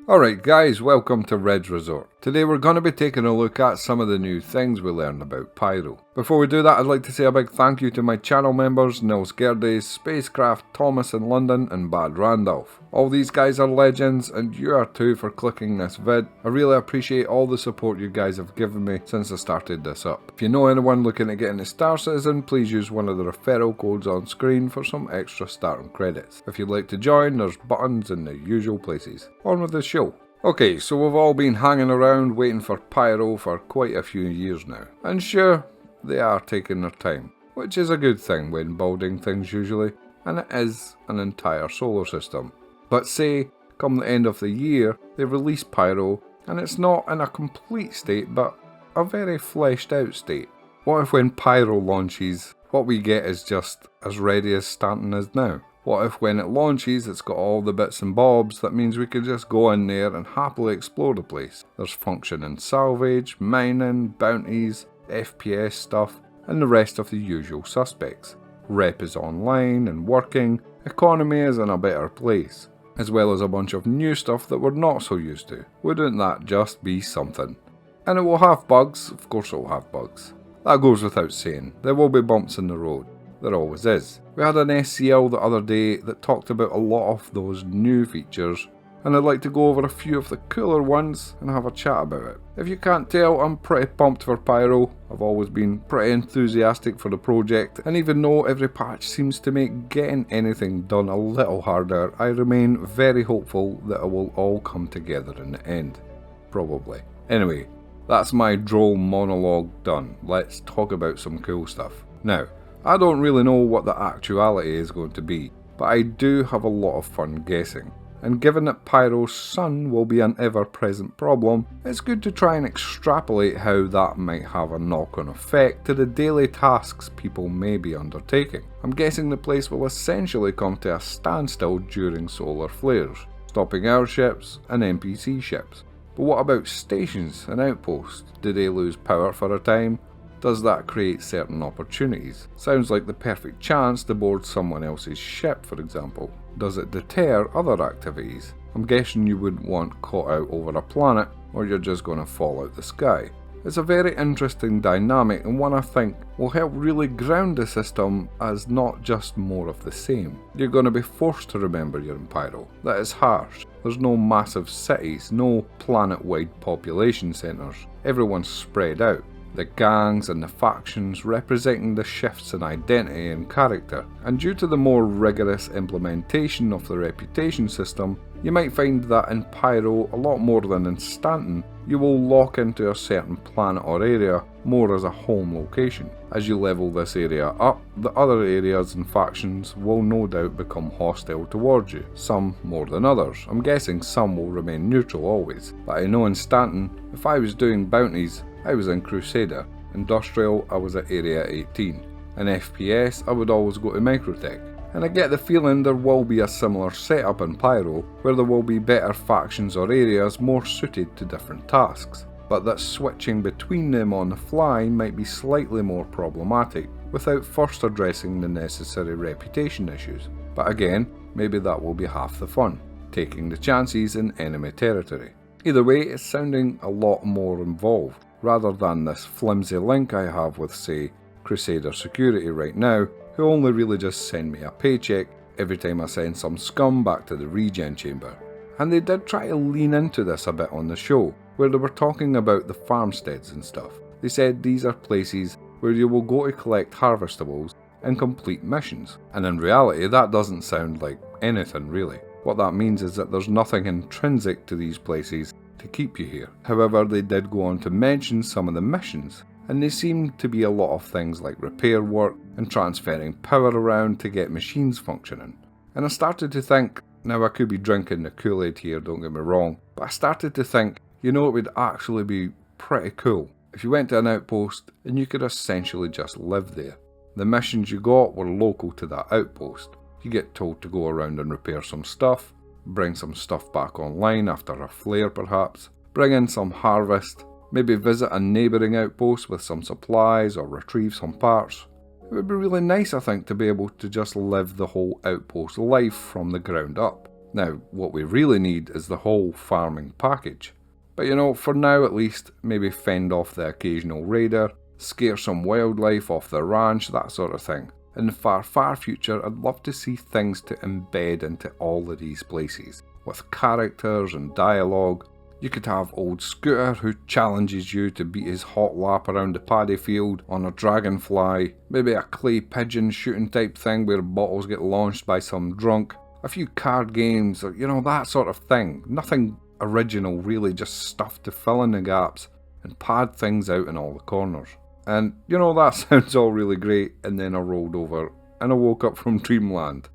Alright guys, welcome to Red's Resort. Today we're going to be taking a look at some of the new things we learned about Pyro. Before we do that, I'd like to say a big thank you to my channel members Nils Gerdes, Spacecraft, Thomas in London and Bad Randolph. All these guys are legends and you are too for clicking this vid. I really appreciate all the support you guys have given me since I started this up. If you know anyone looking to get into Star Citizen, please use one of the referral codes on screen for some extra starting credits. If you'd like to join, there's buttons in the usual places. On with the show. Okay, so we've all been hanging around waiting for Pyro for quite a few years now. And sure, they are taking their time, which is a good thing when building things usually, and it is an entire solar system. But say, come the end of the year, they release Pyro, and it's not in a complete state, but a very fleshed out state. What if when Pyro launches, what we get is just as ready as Stanton is now? What if when it launches it's got all the bits and bobs that means we can just go in there and happily explore the place? There's functioning salvage, mining, bounties, FPS stuff, and the rest of the usual suspects. Rep is online and working, economy is in a better place, as well as a bunch of new stuff that we're not so used to. Wouldn't that just be something? And it will have bugs, of course it will have bugs. That goes without saying, there will be bumps in the road. There always is. We had an SCL the other day that talked about a lot of those new features, and I'd like to go over a few of the cooler ones and have a chat about it. If you can't tell, I'm pretty pumped for Pyro. I've always been pretty enthusiastic for the project, and even though every patch seems to make getting anything done a little harder, I remain very hopeful that it will all come together in the end. Probably. Anyway, that's my droll monologue done. Let's talk about some cool stuff. Now, I don't really know what the actuality is going to be, but I do have a lot of fun guessing. And given that Pyro's sun will be an ever-present problem, it's good to try and extrapolate how that might have a knock-on effect to the daily tasks people may be undertaking. I'm guessing the place will essentially come to a standstill during solar flares, stopping our ships and NPC ships. But what about stations and outposts? Do they lose power for a time? Does that create certain opportunities? Sounds like the perfect chance to board someone else's ship, for example. Does it deter other activities? I'm guessing you wouldn't want caught out over a planet, or you're just going to fall out the sky. It's a very interesting dynamic and one I think will help really ground the system as not just more of the same. You're going to be forced to remember you're in Pyro. That is harsh. There's no massive cities, no planet-wide population centres. Everyone's spread out. The gangs and the factions representing the shifts in identity and character, and due to the more rigorous implementation of the reputation system, you might find that in Pyro, a lot more than in Stanton, you will lock into a certain planet or area more as a home location. As you level this area up, the other areas and factions will no doubt become hostile towards you, some more than others. I'm guessing some will remain neutral always, but I know in Stanton, if I was doing bounties, I was in Crusader. Industrial, I was at Area 18. In FPS, I would always go to Microtech. And I get the feeling there will be a similar setup in Pyro, where there will be better factions or areas more suited to different tasks, but that switching between them on the fly might be slightly more problematic, without first addressing the necessary reputation issues. But again, maybe that will be half the fun, taking the chances in enemy territory. Either way, it's sounding a lot more involved, rather than this flimsy link I have with, say, Crusader Security right now, who only really just send me a paycheck every time I send some scum back to the regen chamber. And they did try to lean into this a bit on the show, where they were talking about the farmsteads and stuff. They said these are places where you will go to collect harvestables and complete missions. And in reality, that doesn't sound like anything really. What that means is that there's nothing intrinsic to these places to keep you here. However, they did go on to mention some of the missions, and they seem to be a lot of things like repair work and transferring power around to get machines functioning. And I started to think, now I could be drinking the Kool-Aid here, don't get me wrong, but I started to think, you know, it would actually be pretty cool if you went to an outpost and you could essentially just live there. The missions you got were local to that outpost. You get told to go around and repair some stuff, bring some stuff back online after a flare perhaps, bring in some harvest, maybe visit a neighbouring outpost with some supplies or retrieve some parts. It would be really nice, I think, to be able to just live the whole outpost life from the ground up. Now, what we really need is the whole farming package. But you know, for now at least, maybe fend off the occasional raider, scare some wildlife off the ranch, that sort of thing. In the far, far future, I'd love to see things to embed into all of these places, with characters and dialogue. You could have old Scooter who challenges you to beat his hot lap around the paddy field on a dragonfly, maybe a clay pigeon shooting type thing where bottles get launched by some drunk, a few card games, or you know, that sort of thing. Nothing original really, just stuff to fill in the gaps and pad things out in all the corners. And you know, that sounds all really great, and then I rolled over and I woke up from dreamland.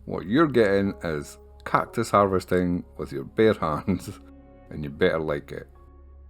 What you're getting is cactus harvesting with your bare hands, and you better like it.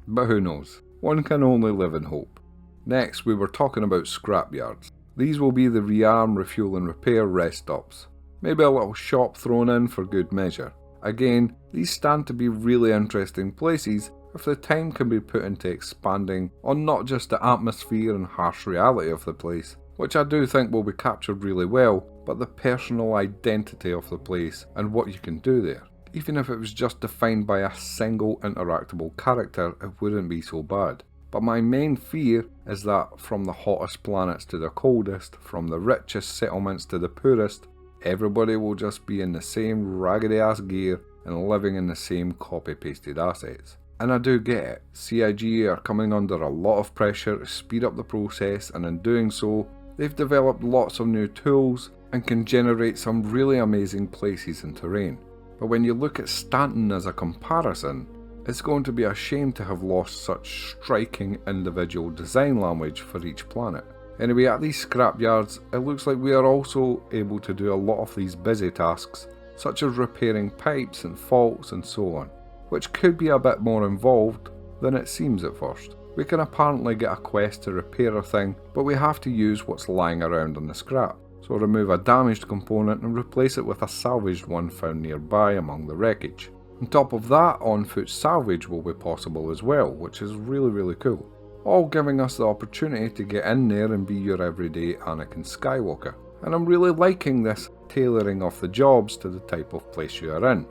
But who knows, one can only live in hope. Next, we were talking about scrapyards. These will be the rearm, refuel and repair rest stops. Maybe a little shop thrown in for good measure. Again, these stand to be really interesting places if the time can be put into expanding on not just the atmosphere and harsh reality of the place, which I do think will be captured really well, but the personal identity of the place and what you can do there. Even if it was just defined by a single interactable character, it wouldn't be so bad. But my main fear is that from the hottest planets to the coldest, from the richest settlements to the poorest, everybody will just be in the same raggedy ass gear and living in the same copy pasted assets. And I do get it, CIG are coming under a lot of pressure to speed up the process, and in doing so, they've developed lots of new tools and can generate some really amazing places and terrain. But when you look at Stanton as a comparison, it's going to be a shame to have lost such striking individual design language for each planet. Anyway, at these scrapyards, it looks like we are also able to do a lot of these busy tasks, such as repairing pipes and faults and so on, which could be a bit more involved than it seems at first. We can apparently get a quest to repair a thing, but we have to use what's lying around on the scrap. So remove a damaged component and replace it with a salvaged one found nearby among the wreckage. On top of that, on-foot salvage will be possible as well, which is really cool. All giving us the opportunity to get in there and be your everyday Anakin Skywalker. And I'm really liking this tailoring of the jobs to the type of place you are in.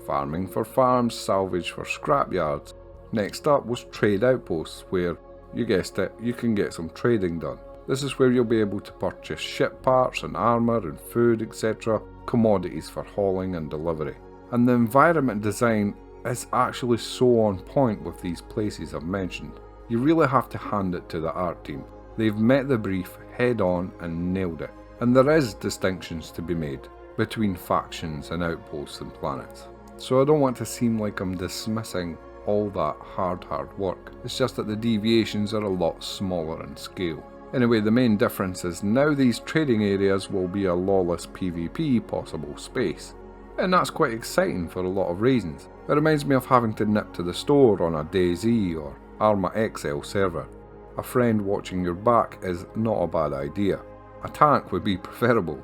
Farming for farms, salvage for scrapyards. Next up was trade outposts, where, you guessed it, you can get some trading done. This is where you'll be able to purchase ship parts and armour and food, etc., commodities for hauling and delivery. And the environment design is actually so on point with these places I've mentioned. You really have to hand it to the art team. They've met the brief head on and nailed it. And there is distinctions to be made between factions and outposts and planets. So I don't want to seem like I'm dismissing all that hard work. It's just that the deviations are a lot smaller in scale. Anyway, the main difference is now these trading areas will be a lawless PvP possible space. And that's quite exciting for a lot of reasons. It reminds me of having to nip to the store on a DayZ or Arma XL server. A friend watching your back is not a bad idea. A tank would be preferable.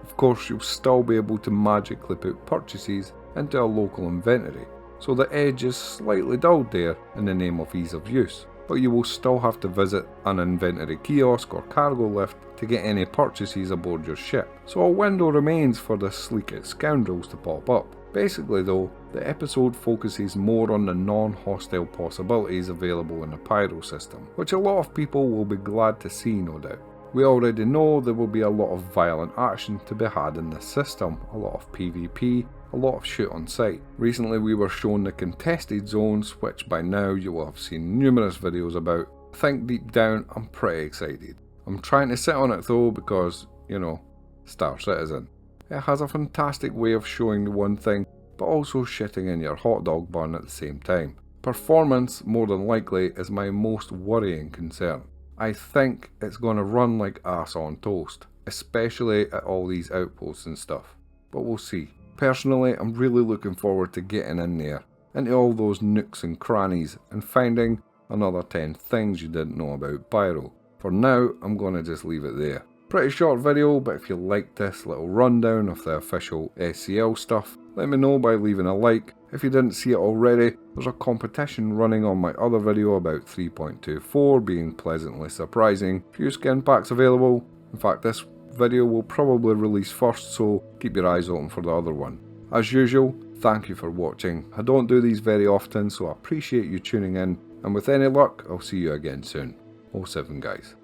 Of course, you'll still be able to magically put purchases into a local inventory, so the edge is slightly dulled there in the name of ease of use. But you will still have to visit an inventory kiosk or cargo lift to get any purchases aboard your ship, so a window remains for the sleekest scoundrels to pop up. Basically though, the episode focuses more on the non-hostile possibilities available in the Pyro system, which a lot of people will be glad to see, no doubt. We already know there will be a lot of violent action to be had in this system, a lot of PvP, a lot of shoot on sight. Recently we were shown the contested zones, which by now you will have seen numerous videos about. I think deep down I'm pretty excited. I'm trying to sit on it though because, you know, Star Citizen. It has a fantastic way of showing you one thing, but also shitting in your hot dog bun at the same time. Performance, more than likely, is my most worrying concern. I think it's going to run like ass on toast, especially at all these outposts and stuff, but we'll see. Personally, I'm really looking forward to getting in there, into all those nooks and crannies, and finding another 10 things you didn't know about Pyro. For now, I'm going to just leave it there. Pretty short video, but if you liked this little rundown of the official SCL stuff, let me know by leaving a like. If you didn't see it already, there's a competition running on my other video about 3.24 being pleasantly surprising. Few skin packs available. In fact, this video will probably release first, so keep your eyes open for the other one. As usual, thank you for watching. I don't do these very often, so I appreciate you tuning in, and with any luck, I'll see you again soon. 07 guys.